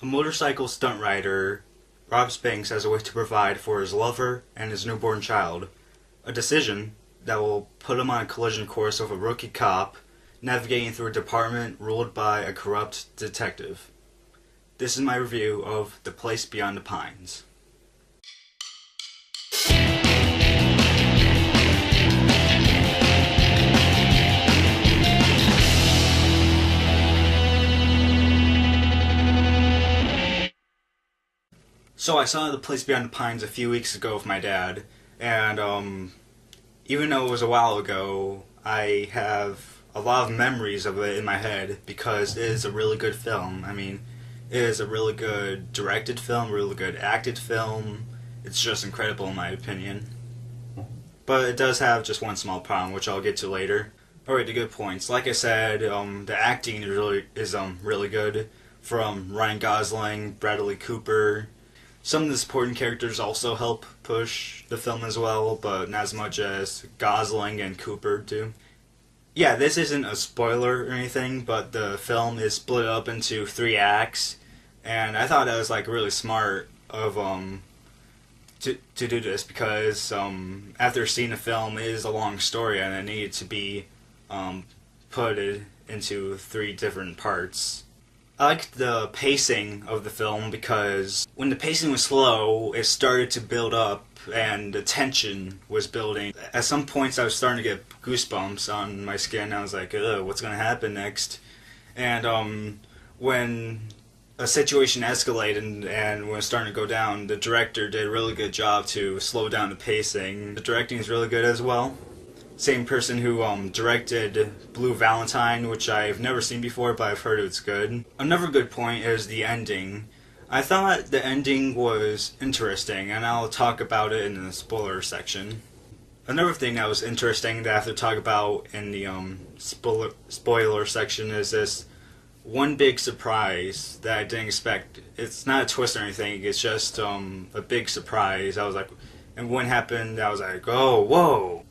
A motorcycle stunt rider robs banks as a way to provide for his lover and his newborn child. A decision that will put him on a collision course with a rookie cop navigating through a department ruled by a corrupt detective. This is my review of The Place Beyond the Pines. So I saw The Place Beyond the Pines a few weeks ago with my dad, and even though it was a while ago, I have a lot of memories of it in my head because it is a really good film. I mean, it is a really good directed film, really good acted film. It's just incredible in my opinion. But it does have just one small problem, which I'll get to later. Alright, the good points. Like I said, the acting is really good from Ryan Gosling, Bradley Cooper. Some of the supporting characters also help push the film as well, but not as much as Gosling and Cooper do. Yeah, this isn't a spoiler or anything, but the film is split up into 3 acts, and I thought that was really smart of to do this because after seeing the film, it is a long story and it needed to be put into 3 different parts. I liked the pacing of the film because when the pacing was slow, it started to build up and the tension was building. At some points I was starting to get goosebumps on my skin. I was like, ugh, what's going to happen next? And when a situation escalated and when it was starting to go down, the director did a really good job to slow down the pacing. The directing is really good as well. Same person who directed Blue Valentine, which I've never seen before, but I've heard it's good. Another good point is the ending. I thought the ending was interesting, and I'll talk about it in the spoiler section. Another thing that was interesting that I have to talk about in the spoiler section is this one big surprise that I didn't expect. It's not a twist or anything, it's just a big surprise. I was like, and when it happened, I was like, oh, whoa.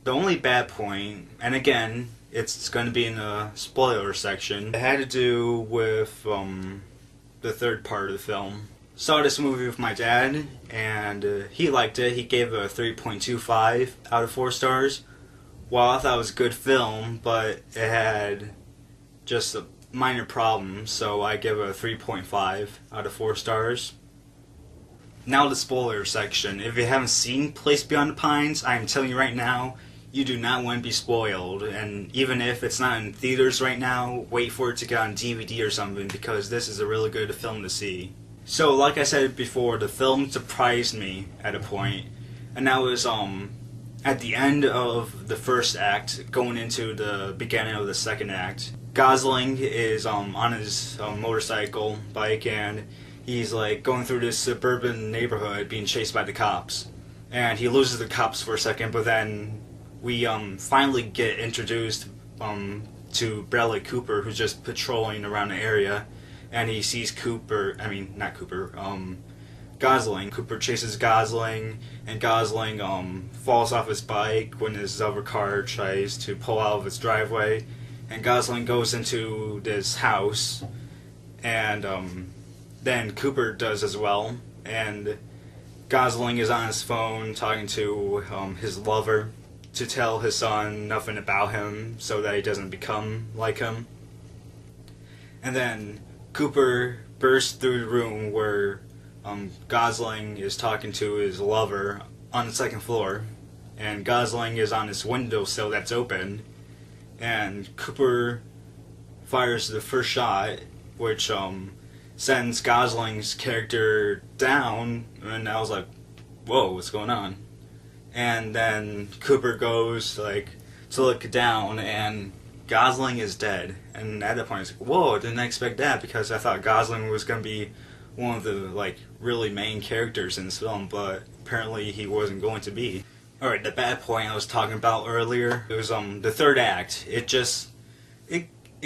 The only bad point, and again, it's going to be in the spoiler section, it had to do with the third part of the film. Saw this movie with my dad, and he liked it. He gave it a 3.25 out of 4 stars. Well, I thought it was a good film, but it had just a minor problem, so I give it a 3.5 out of 4 stars. Now the spoiler section. If you haven't seen Place Beyond the Pines, I am telling you right now, you do not want to be spoiled, and even if it's not in theaters right now, wait for it to get on DVD or something, because this is a really good film to see. So, like I said before, the film surprised me at a point, and that was at the end of the first act, going into the beginning of the second act. Gosling is on his motorcycle bike, and he's going through this suburban neighborhood being chased by the cops, and he loses the cops for a second, but then we finally get introduced to Bradley Cooper, who's just patrolling around the area, and he sees Gosling. Cooper chases Gosling, and Gosling falls off his bike when his other car tries to pull out of its driveway, and Gosling goes into this house, and then Cooper does as well, and Gosling is on his phone talking to his lover to tell his son nothing about him so that he doesn't become like him. And then Cooper bursts through the room where Gosling is talking to his lover on the 2nd floor, and Gosling is on his windowsill that's open, and Cooper fires the first shot, which sends Gosling's character down, and I was like, whoa, what's going on? And then Cooper goes to look down, and Gosling is dead. And at that point, I was like, whoa, I didn't expect that, because I thought Gosling was going to be one of the really main characters in this film, but apparently he wasn't going to be. Alright, the bad point I was talking about earlier, it was the third act. It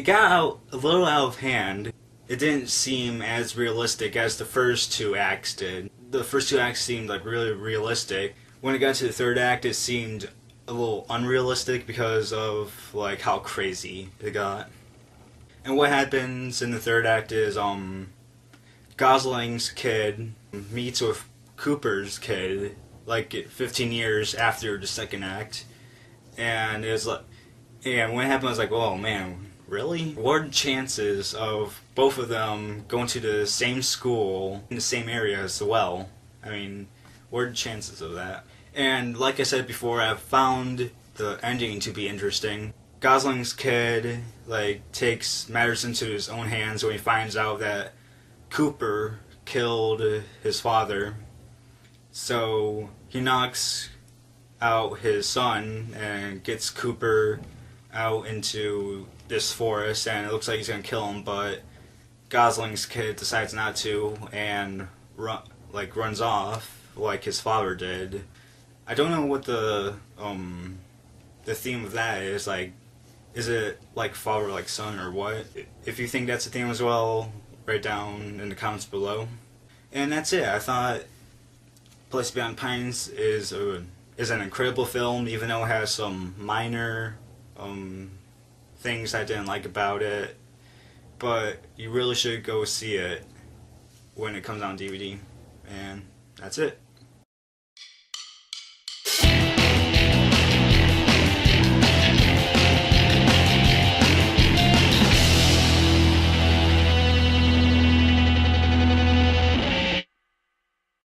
got a little out of hand. It didn't seem as realistic as the first 2 acts did. The first 2 acts seemed really realistic. When it got to the third act, it seemed a little unrealistic because of how crazy it got. And what happens in the third act is Gosling's kid meets with Cooper's kid like 15 years after the second act, and it was like, and when it happened, I was like, oh man, really? What are the chances of both of them going to the same school in the same area as well? I mean, what are the chances of that? And like I said before, I found the ending to be interesting. Gosling's kid takes matters into his own hands when he finds out that Cooper killed his father. So he knocks out his son and gets Cooper out into this forest, and it looks like he's gonna kill him, but Gosling's kid decides not to and runs off like his father did. I don't know what the theme of that is. Like, is it like father like son or what? If you think that's the theme as well, write down in the comments below. And that's it. I thought Place Beyond Pines is an incredible film, even though it has some minor things I didn't like about it. But you really should go see it when it comes out on DVD. And that's it.